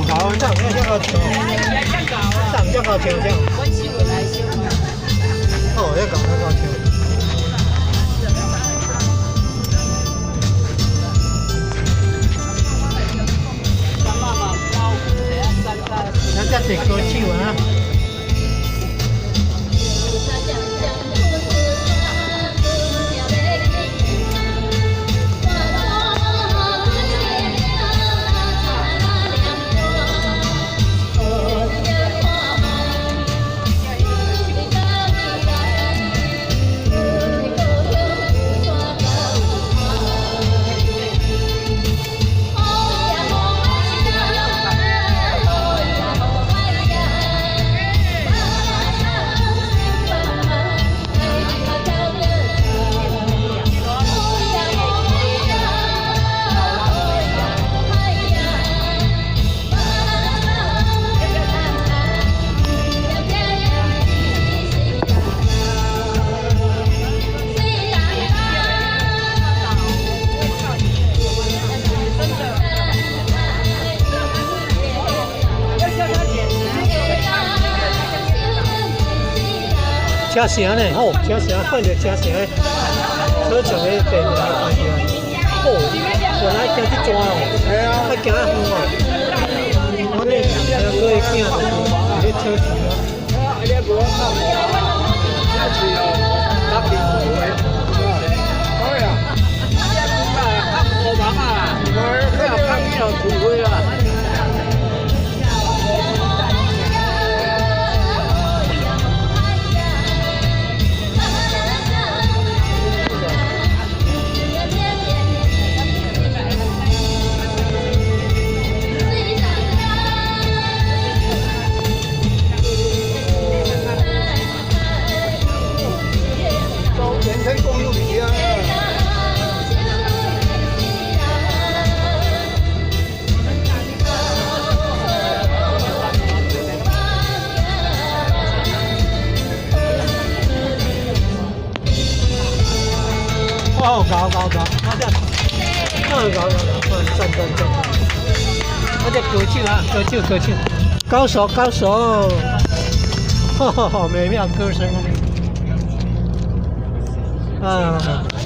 搞，这样这个球，上这个球这样。哦，这搞这个球。那这是歌手啊。车城呢？吼，车城看着车城的车城的地名关系啊。哦，原来行这转哦。系啊，要行啊远哦。我哋可以行去车城啊。你无靠那是哦，搭电扶的。对啊。啊，我忙啊，我要看你要除非啦。哦，搞，我这，赞，我这歌手，高手，美妙歌声啊！